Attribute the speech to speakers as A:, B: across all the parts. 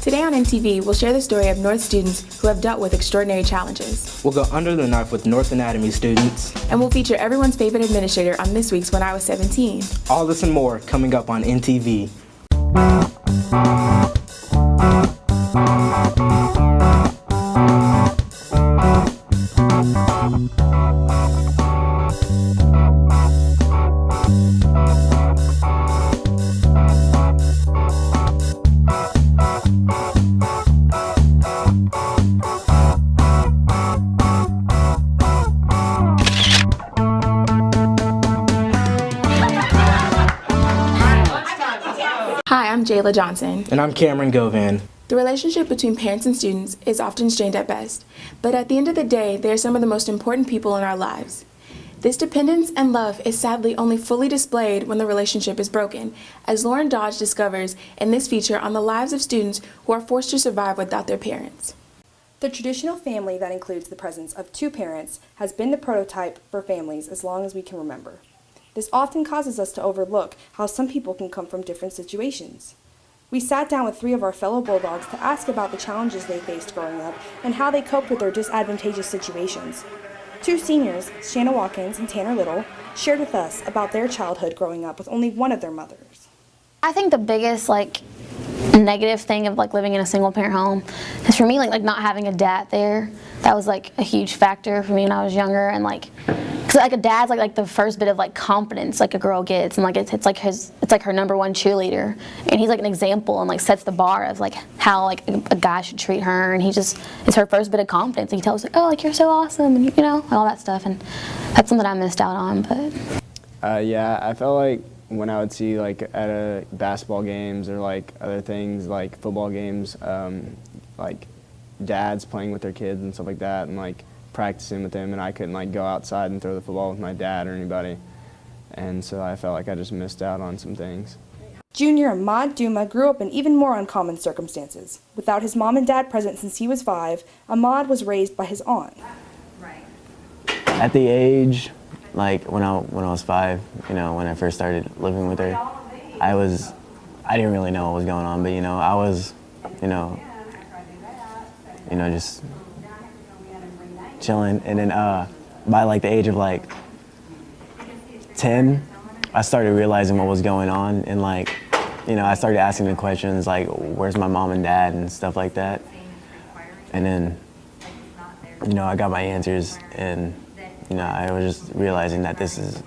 A: Today on NTV, we'll share the story of North students who have dealt with extraordinary challenges.
B: We'll go under the knife with North Anatomy students.
A: And we'll feature everyone's favorite administrator on this week's When I Was 17.
B: All this and more coming up on NTV.
A: Hi, I'm Jayla Johnson.
B: And I'm Cameron Govan.
A: The relationship between parents and students is often strained at best, but at the end of the day, they are some of the most important people in our lives. This dependence and love is sadly only fully displayed when the relationship is broken, as Lauren Dodge discovers in this feature on the lives of students who are forced to survive without their parents.
C: The traditional family that includes the presence of two parents has been the prototype for families as long as we can remember. This often causes us to overlook how some people can come from different situations. We sat down with 3 of our fellow Bulldogs to ask about the challenges they faced growing up and how they coped with their disadvantageous situations. 2 seniors, Shanna Watkins and Tanner Little, shared with us about their childhood growing up with only one of their mothers.
D: I think the biggest negative thing of living in a single parent home is for me not having a dad there. That was a huge factor for me when I was younger, and because a dad's the first bit of confidence a girl gets, and it's her number one cheerleader, and he's an example and sets the bar of how a guy should treat her, and it's her first bit of confidence, and he tells her, oh, you're so awesome, and and all that stuff, and that's something I missed out on. But
E: yeah, I felt like when I would see at basketball games or other things like football games, dads playing with their kids and stuff like that, and practicing with them, and I couldn't go outside and throw the football with my dad or anybody, and so I felt like I just missed out on some things.
C: Junior Ahmad Duma grew up in even more uncommon circumstances. Without his mom and dad present since he was 5, Ahmad was raised by his aunt.
F: At the age, when I was 5, when I first started living with her, I didn't really know what was going on, but I was, just chilling, and then by the age of 10, I started realizing what was going on, and I started asking the questions where's my mom and dad and stuff like that, and then I got my answers, and I was just realizing that this is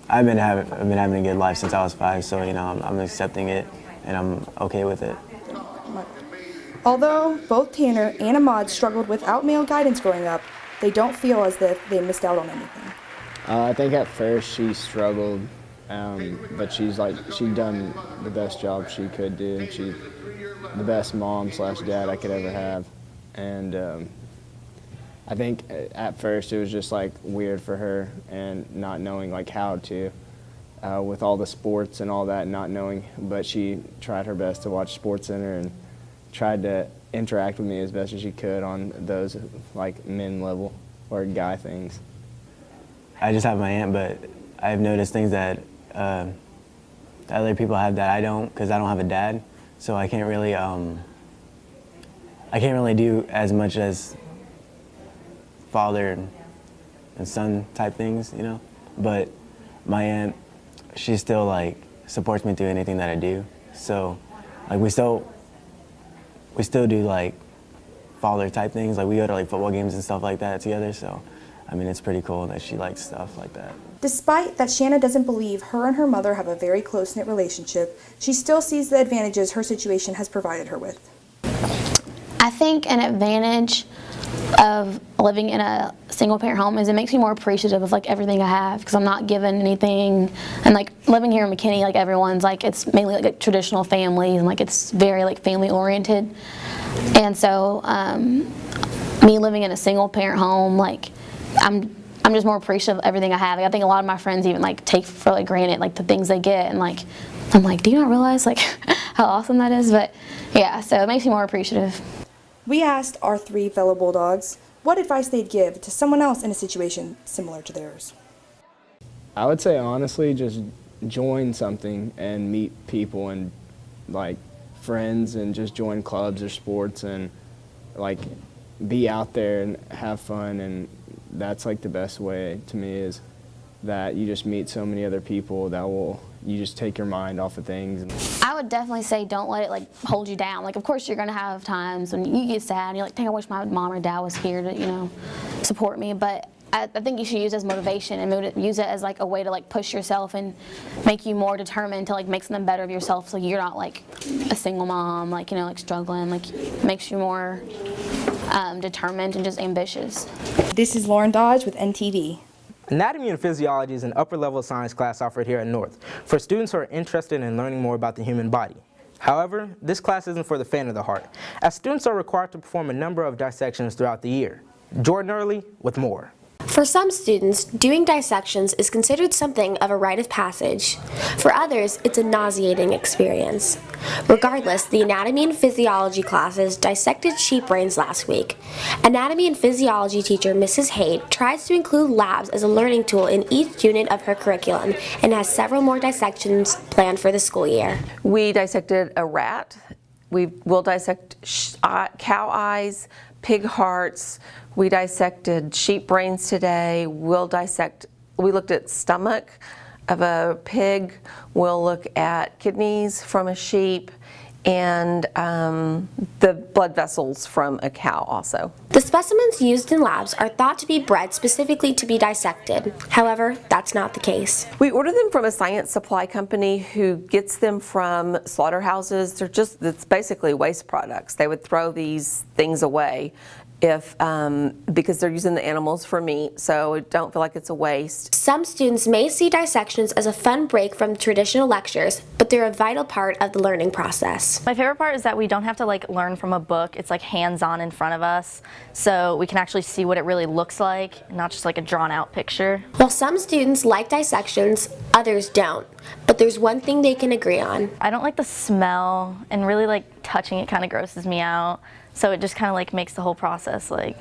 F: I've been having a good life since I was 5, so I'm accepting it, and I'm okay with it.
C: Although both Tanner and Ahmad struggled without male guidance growing up, they don't feel as if they missed out on anything.
E: I think at first she struggled, but she's done the best job she could do, and she's the best mom/dad I could ever have, and I think at first it was just weird for her and not knowing how to, with all the sports and all that, not knowing, but she tried her best to watch SportsCenter and tried to interact with me as best as she could on those men level or guy things.
F: I just have my aunt, but I've noticed things that other people have that I don't, because I don't have a dad, so I can't really do as much as father and son type things, But my aunt, she still supports me through anything that I do. So we still do father type things. We go to football games and stuff like that together. So it's pretty cool that she likes stuff like that.
C: Despite that Shanna doesn't believe her and her mother have a very close-knit relationship, she still sees the advantages her situation has provided her with.
D: I think an advantage of living in a single-parent home is it makes me more appreciative of everything I have, because I'm not given anything, and living here in McKinney, everyone's it's mainly traditional family, and it's very family-oriented, and so me living in a single-parent home, I'm just more appreciative of everything I have. I think a lot of my friends even take for granted the things they get, and I'm do you not realize how awesome that is? But yeah, so it makes me more appreciative.
C: We asked our 3 fellow Bulldogs what advice they'd give to someone else in a situation similar to theirs.
E: I would say honestly just join something and meet people and friends and just join clubs or sports and like be out there and have fun. And that's like the best way to me, is that you just meet so many other people that you just take your mind off of things.
D: I would definitely say don't let it like hold you down. Like, of course you're gonna have times when you get sad and you're like, dang, I wish my mom or dad was here to, you know, support me. But I think you should use it as motivation and use it as like a way to like push yourself and make you more determined to like make something better of yourself, so you're not like a single mom, like, you know, like struggling. Like, makes you more determined and just ambitious.
C: This is Lauren Dodge with NTV.
B: Anatomy and physiology is an upper-level science class offered here at North for students who are interested in learning more about the human body. However, this class isn't for the faint of the heart, as students are required to perform a number of dissections throughout the year. Jordan Early with more.
G: For some students, doing dissections is considered something of a rite of passage. For others, it's a nauseating experience. Regardless, the anatomy and physiology classes dissected sheep brains last week. Anatomy and physiology teacher Mrs. Haight tries to include labs as a learning tool in each unit of her curriculum and has several more dissections planned for the school year.
H: We dissected a rat. We will dissect cow eyes, pig hearts. We dissected sheep brains today. We looked at stomach of a pig. We'll look at kidneys from a sheep, and the blood vessels from a cow also.
G: The specimens used in labs are thought to be bred specifically to be dissected. However, that's not the case.
H: We order them from a science supply company who gets them from slaughterhouses. It's basically waste products. They would throw these things away because they're using the animals for meat, so don't feel like it's a waste.
G: Some students may see dissections as a fun break from traditional lectures, but they're a vital part of the learning process.
I: My favorite part is that we don't have to like learn from a book. It's like hands-on in front of us, so we can actually see what it really looks like, not just like a drawn-out picture.
G: While some students like dissections, others don't. But there's one thing they can agree on.
I: I don't like the smell, and really like touching it kind of grosses me out. So it just kind of like makes the whole process like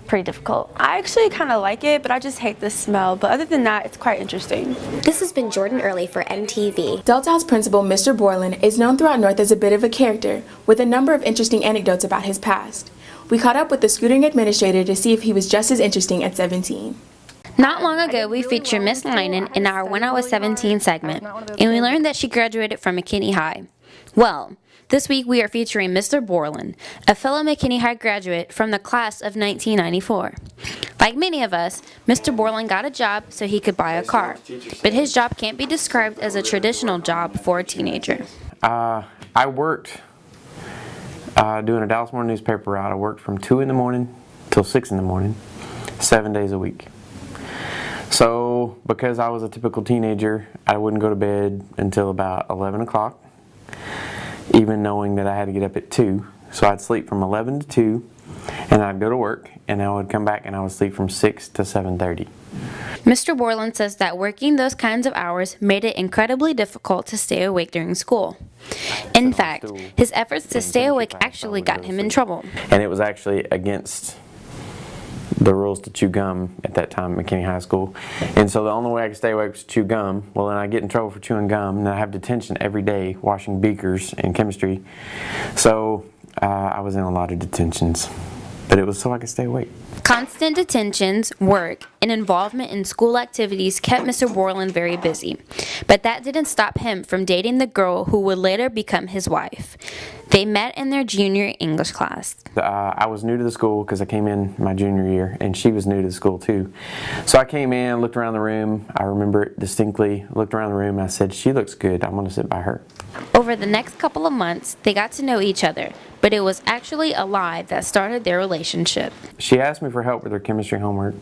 I: pretty difficult.
J: I actually kind of like it, but I just hate the smell. But other than that, it's quite interesting.
G: This has been Jordan Early for NTV.
A: Delta House principal Mr. Bourland is known throughout North as a bit of a character, with a number of interesting anecdotes about his past. We caught up with the scooting administrator to see if he was just as interesting at 17.
K: Not long ago, we featured Miss Linen in our When I Was 17 segment, and we learned that she graduated from McKinney High. Well, this week we are featuring Mr. Bourland, a fellow McKinney High graduate from the class of 1994. Like many of us, Mr. Bourland got a job so he could buy a car, but his job can't be described as a traditional job for a teenager.
L: I worked doing a Dallas Morning newspaper route. I worked from 2 in the morning till 6 in the morning, 7 days a week. So because I was a typical teenager, I wouldn't go to bed until about 11 o'clock. Even knowing that I had to get up at 2. So I'd sleep from 11 to 2, and I'd go to work, and I would come back and I would sleep from 6 to 7:30.
K: Mr. Bourland says that working those kinds of hours made it incredibly difficult to stay awake during school. In fact, his efforts to stay awake actually got him in trouble.
L: And it was actually against the rules to chew gum at that time at McKinney High School. And so the only way I could stay awake was to chew gum. Well, then I get in trouble for chewing gum, and I have detention every day washing beakers in chemistry. So I was in a lot of detentions, but it was so I could stay awake.
K: Constant detentions, work, and involvement in school activities kept Mr. Bourland very busy. But that didn't stop him from dating the girl who would later become his wife. They met in their junior English class.
L: I was new to the school because I came in my junior year, and she was new to the school too. So I came in, looked around the room. I remember it distinctly. Looked around the room and I said, "She looks good. I'm going to sit by her."
K: Over the next couple of months, they got to know each other, but it was actually a lie that started their relationship.
L: She asked me for help with her chemistry homework,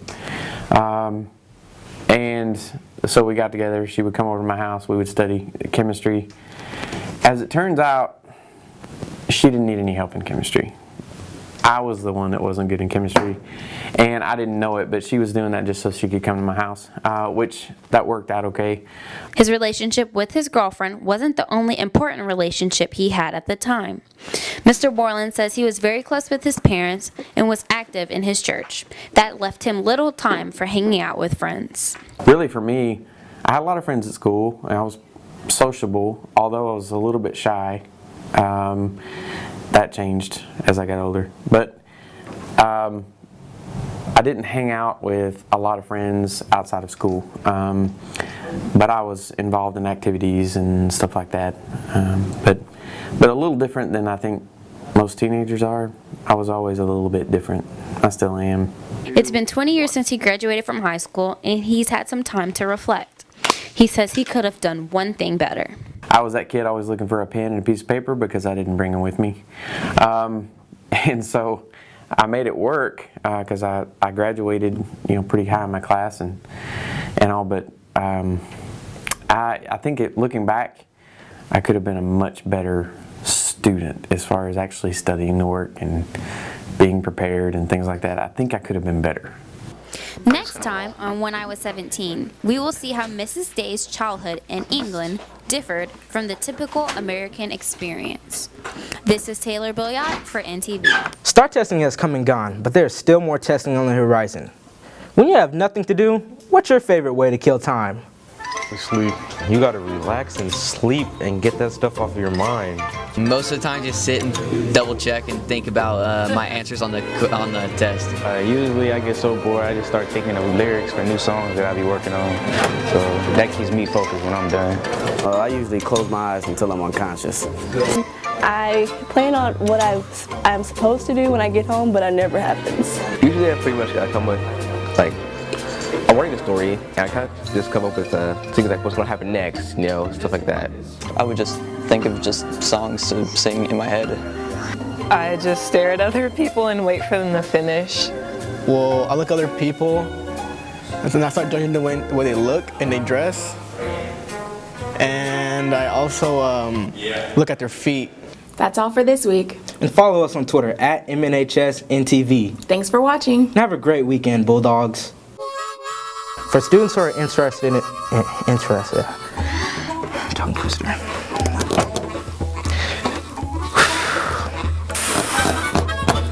L: and so we got together. She would come over to my house. We would study chemistry. As it turns out, she didn't need any help in chemistry. I was the one that wasn't good in chemistry, and I didn't know it, but she was doing that just so she could come to my house, which that worked out okay.
K: His relationship with his girlfriend wasn't the only important relationship he had at the time. Mr. Bourland says he was very close with his parents and was active in his church. That left him little time for hanging out with friends.
L: Really, for me, I had a lot of friends at school, and I was sociable, although I was a little bit shy. That changed as I got older. But I didn't hang out with a lot of friends outside of school, but I was involved in activities and stuff like that. But a little different than I think most teenagers are. I was always a little bit different. I still am.
K: It's been 20 years since he graduated from high school, and he's had some time to reflect. He says he could have done one thing better.
L: I was that kid always looking for a pen and a piece of paper because I didn't bring them with me. And so I made it work because I graduated, pretty high in my class and all. But I think looking back, I could have been a much better student as far as actually studying the work and being prepared and things like that. I think I could have been better.
K: Next time on When I Was 17, we will see how Mrs. Day's childhood in England differed from the typical American experience. This is Taylor Billiot for NTV.
B: STAR testing has come and gone, but there's still more testing on the horizon. When you have nothing to do, what's your favorite way to kill time?
M: Sleep. You gotta relax and sleep and get that stuff off of your mind.
N: Most of the time, just sit and double check and think about my answers on the test.
M: Usually I get so bored, I just start thinking of lyrics for new songs that I'll be working on. So that keeps me focused when I'm done.
F: I usually close my eyes until I'm unconscious.
J: I plan on what I'm supposed to do when I get home, but it never happens.
O: Usually I pretty much come with, I'm writing a story, and I kind of just come up with things like what's going to happen next, stuff like that.
N: I would just think of just songs to sing in my head.
P: I just stare at other people and wait for them to finish.
Q: Well, I look at other people, and then I start judging the way they look and they dress. And I also look at their feet.
A: That's all for this week.
B: And follow us on Twitter at MNHSNTV.
A: Thanks for watching.
B: And have a great weekend, Bulldogs. For students who are interested in tongue twister.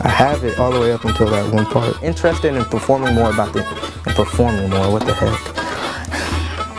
B: I have it all the way up until that one part. Interested in performing more what the heck?